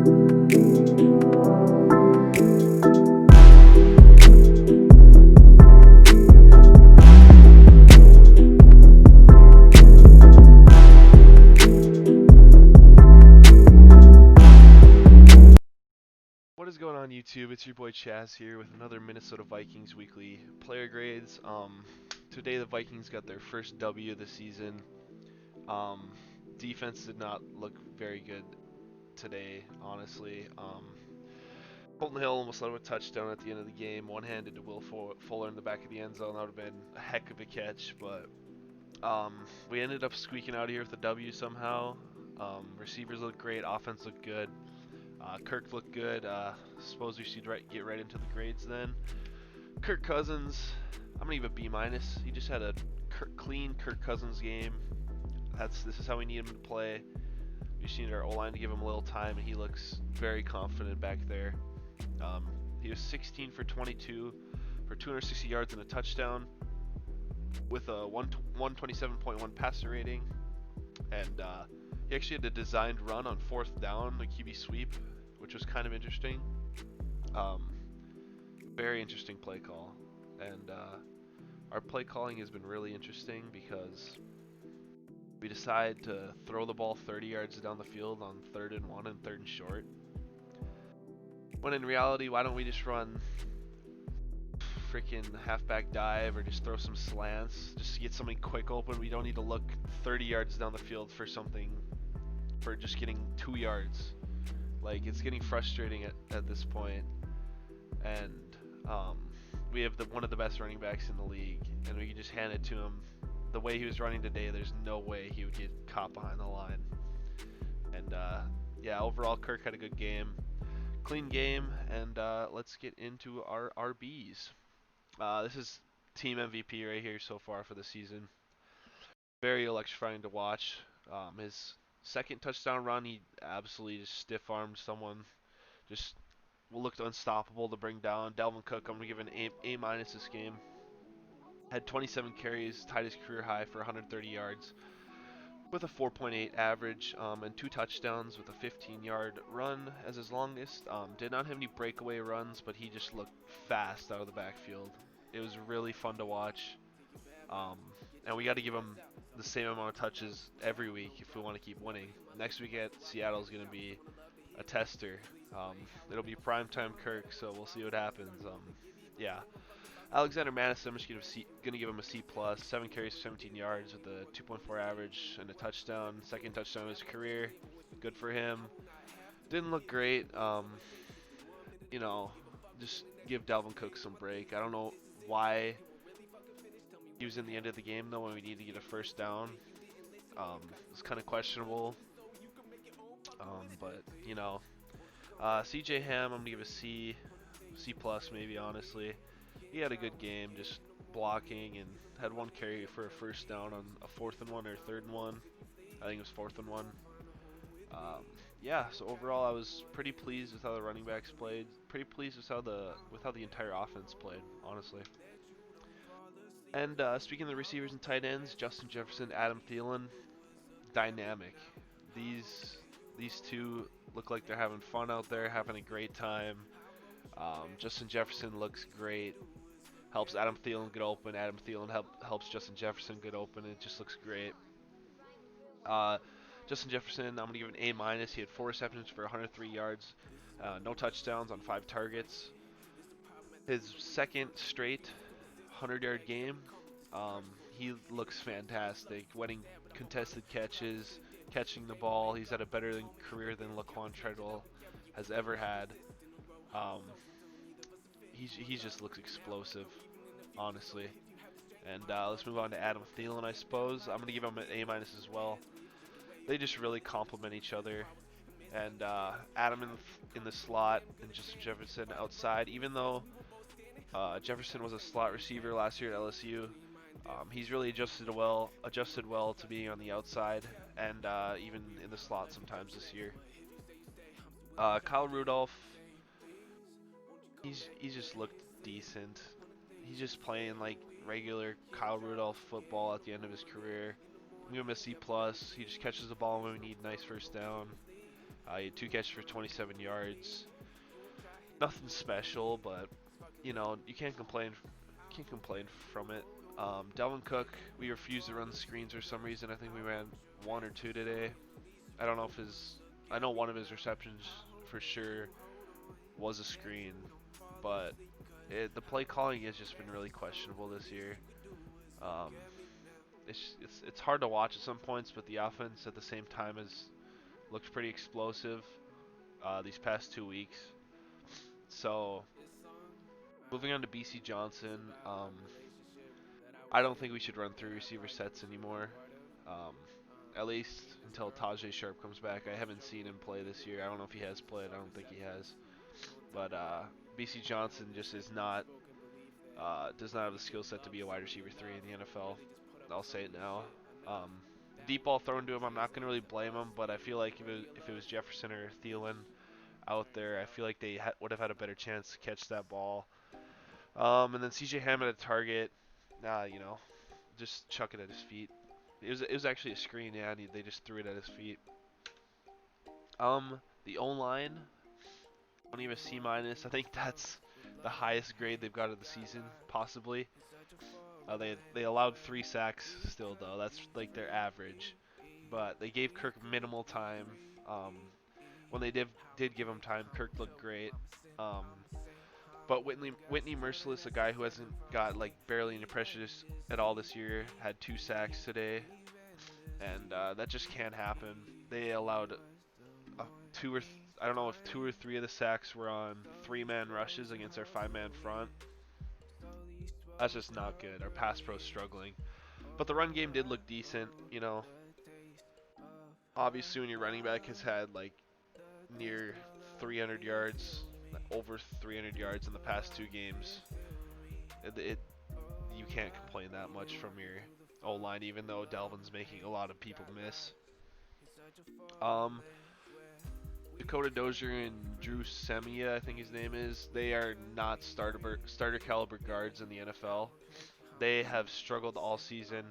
What is going on YouTube? It's your boy Chaz here with another Minnesota Vikings weekly player grades. Today the Vikings got their first W of the season. Um, Defense did not look very good today, honestly. Colton Hill almost let him a touchdown at the end of the game, one-handed to Will Fuller in the back of the end zone. That would have been a heck of a catch, but we ended up squeaking out of here with a W somehow. Receivers look great, offense looked good. Kirk looked good. Suppose we should get right into the grades then. Kirk Cousins, I'm gonna give a B minus. He just had a clean Kirk Cousins game. This is how we need him to play. We just need our O-line to give him a little time, and he looks very confident back there. He was 16 for 22 for 260 yards and a touchdown with a 127.1 passer rating, and he actually had a designed run on fourth down, the QB sweep, which was kind of interesting. Very interesting play call, and our play calling has been really interesting because we decide to throw the ball 30 yards down the field on 3rd and 1 and 3rd and short. When in reality, why don't we just run freaking halfback dive or just throw some slants just to get something quick open? We don't need to look 30 yards down the field for just getting 2 yards. Like, it's getting frustrating at this point. And we have one of the best running backs in the league, and we can just hand it to him. The way he was running today, there's no way he would get caught behind the line. And yeah, overall, Kirk had a good game. Clean game, and let's get into our RBs. This is team MVP right here so far for the season. Very electrifying to watch. His second touchdown run, he absolutely just stiff-armed someone. Just looked unstoppable to bring down. Dalvin Cook, I'm going to give an A minus this game. Had 27 carries, tied his career high for 130 yards with a 4.8 average, and 2 touchdowns with a 15-yard run as his longest. Did not have any breakaway runs, but he just looked fast out of the backfield. It was really fun to watch, and we got to give him the same amount of touches every week if we want to keep winning. Next week at Seattle is going to be a tester. It'll be primetime Kirk, so we'll see what happens. Yeah. Alexander Madison, I'm just going to give him a C+. 7 carries for 17 yards with a 2.4 average and a touchdown. Second touchdown of his career. Good for him. Didn't look great. Just give Dalvin Cook some break. I don't know why he was in the end of the game, though, when we need to get a first down. It's kind of questionable. But, CJ Ham, I'm going to give a C+, maybe, honestly. He had a good game, just blocking, and had 1 carry for a first down on a 4th and 1 or 3rd and 1. I think it was 4th and 1. Yeah, so overall I was pretty pleased with how the running backs played. Pretty pleased with how the entire offense played, honestly. And speaking of the receivers and tight ends, Justin Jefferson, Adam Thielen, dynamic. These two look like they're having fun out there, having a great time. Justin Jefferson looks great. Helps Adam Thielen get open. Adam Thielen helps Justin Jefferson get open. It just looks great. Justin Jefferson, I'm going to give an A minus. He had 4 receptions for 103 yards. No touchdowns on 5 targets. His second straight 100-yard game. He looks fantastic. Winning contested catches, catching the ball. He's had a better career than Laquan Treadwell has ever had. He just looks explosive, honestly. And let's move on to Adam Thielen, I suppose. I'm going to give him an A minus as well. They just really complement each other. And Adam in the slot and Justin Jefferson outside. Even though Jefferson was a slot receiver last year at LSU, he's really adjusted well to being on the outside and even in the slot sometimes this year. Kyle Rudolph, he's just looked decent. He's just playing like regular Kyle Rudolph football at the end of his career. I'm giving him a C+. He just catches the ball when we need nice first down. He had 2 catches for 27 yards. Nothing special, but you can't complain. Can't complain from it. Delvin Cook, we refused to run screens for some reason. I think we ran 1 or 2 today. I don't know if I know one of his receptions for sure was a screen, but the play calling has just been really questionable this year. Um, it's hard to watch at some points, but the offense at the same time has looked pretty explosive these past 2 weeks. So moving on to BC Johnson, I don't think we should run 3 receiver sets anymore. Um, at least until Tajay Sharp comes back. I haven't seen him play this year. I don't know if he has played. I don't think he has. But BC Johnson just does not have the skill set to be a wide receiver 3 in the NFL. I'll say it now. Um, deep ball thrown to him, I'm not going to really blame him, but I feel like if it was Jefferson or Thielen out there, I feel like they would have had a better chance to catch that ball. And then CJ Ham at a target, just chuck it at his feet. It was actually a screen, yeah, and they just threw it at his feet. The O-line, only a C minus. I think that's the highest grade they've got of the season, possibly. They allowed 3 sacks still, though. That's like their average. But they gave Kirk minimal time. When they did give him time, Kirk looked great. But Whitney Merciless, a guy who hasn't got like barely any pressure at all this year, had 2 sacks today, and that just can't happen. They allowed I don't know if 2 or 3 of the sacks were on 3-man rushes against our 5-man front. That's just not good. Our pass pro's struggling. But the run game did look decent, Obviously, when your running back has had like near 300 yards, over 300 yards in the past 2 games, you can't complain that much from your O-line, even though Delvin's making a lot of people miss. Dakota Dozier and Drew Semia, I think his name is, they are not starter caliber guards in the NFL. They have struggled all season,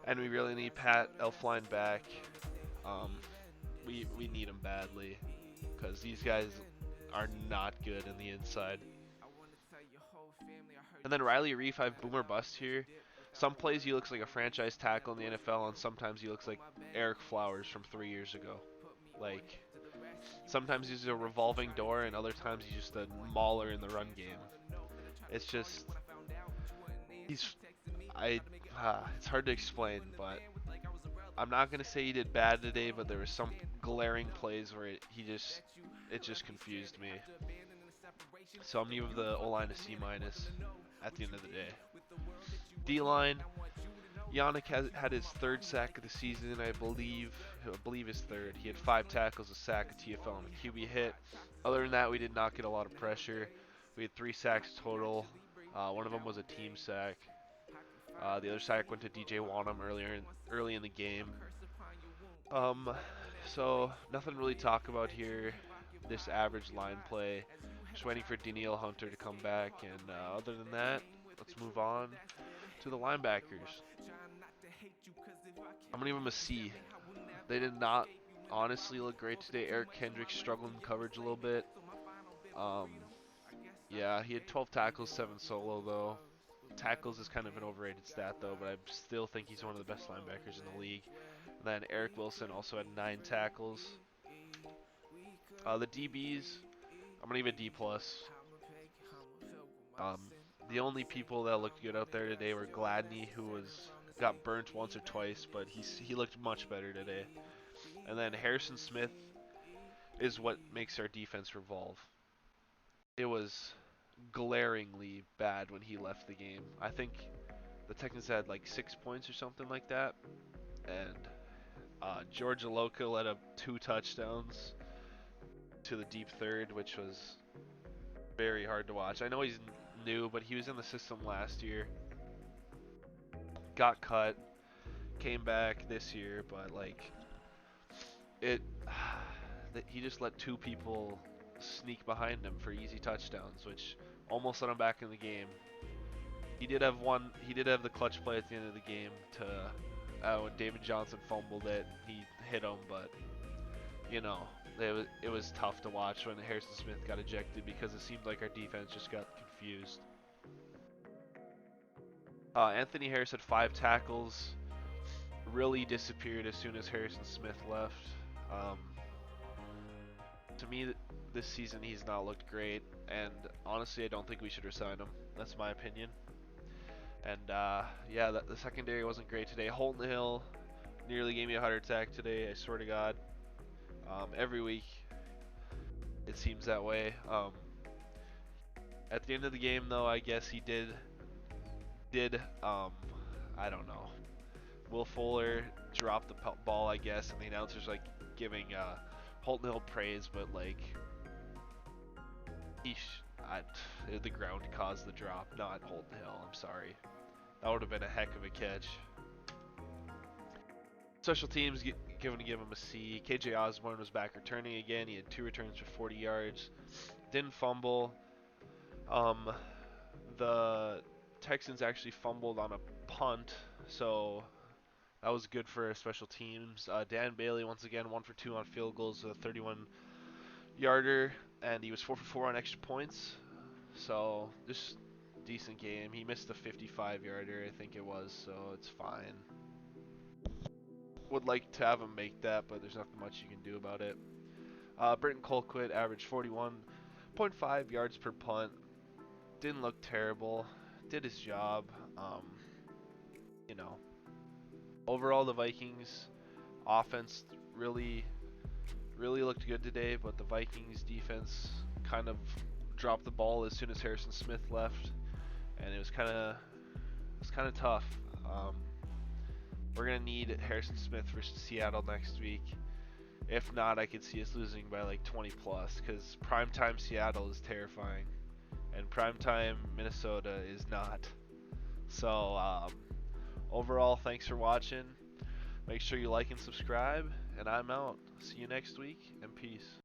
and we really need Pat Elflein back. We need him badly because these guys are not good in the inside. And then Riley Reef, I have boomer bust here. Some plays he looks like a franchise tackle in the NFL, and sometimes he looks like Eric Flowers from 3 years ago. Like, sometimes he's a revolving door, and other times he's just a mauler in the run game. It's just, it's hard to explain, but I'm not gonna say he did bad today, but there were some glaring plays where it just confused me. So I'm gonna give the O-line a C minus at the end of the day. D-line, Yannick had his 3rd sack of the season, I believe his 3rd. He had 5 tackles, a sack, a TFL, and a QB hit. Other than that, we did not get a lot of pressure. We had 3 sacks total. One of them was a team sack. The other sack went to DJ Wanham early in the game. So nothing really to talk about here. This average line play. Just waiting for Danielle Hunter to come back, and other than that, let's move on to the linebackers. I'm gonna give them a C. They did not honestly look great today. Eric Kendricks struggled in coverage a little bit. Yeah, he had 12 tackles, 7 solo though. Tackles is kind of an overrated stat though, but I still think he's one of the best linebackers in the league. And then Eric Wilson also had 9 tackles. The DBs, I'm gonna give a D plus. The only people that looked good out there today were Gladney, who got burnt once or twice, but he looked much better today. And then Harrison Smith is what makes our defense revolve. It was glaringly bad when he left the game. I think the Texans had like 6 points or something like that, and George Aloka led up 2 touchdowns to the deep third, which was very hard to watch. I know he's new, but he was in the system last year. Got cut, came back this year, but like he just let 2 people sneak behind him for easy touchdowns, which almost let him back in the game. He did have the clutch play at the end of the game when David Johnson fumbled it. He hit him, but it was tough to watch when Harrison Smith got ejected because it seemed like our defense just got confused. Anthony Harris had 5 tackles, really disappeared as soon as Harrison Smith left. Um, to me, this season he's not looked great, and honestly, I don't think we should resign him. That's my opinion. And yeah, the secondary wasn't great today. Holton Hill nearly gave me a heart attack today. I swear to God. Every week it seems that way. At the end of the game, though, I guess he did I don't know. Will Fuller dropped the ball, I guess, and the announcers like giving Holton Hill praise, but like the ground caused the drop, not Holton Hill. I'm sorry. That would have been a heck of a catch. Special teams given to give him a C. KJ Osborne was back returning again. He had 2 returns for 40 yards. Didn't fumble. The Texans actually fumbled on a punt, so that was good for special teams. Dan Bailey once again 1 for 2 on field goals, a 31-yarder, and he was 4 for 4 on extra points. So just decent game. He missed a 55-yarder, I think it was, so it's fine. Would like to have him make that, but there's nothing much you can do about it. Britton Colquitt averaged 41.5 yards per punt. Didn't look terrible. Did his job. You know, overall the Vikings offense really looked good today, but the Vikings defense kind of dropped the ball as soon as Harrison Smith left, and it was kind of tough. We're gonna need Harrison Smith versus Seattle next week. If not, I could see us losing by like 20 plus, because primetime Seattle is terrifying, and primetime Minnesota is not. So overall, thanks for watching. Make sure you like and subscribe, and I'm out. See you next week, and peace.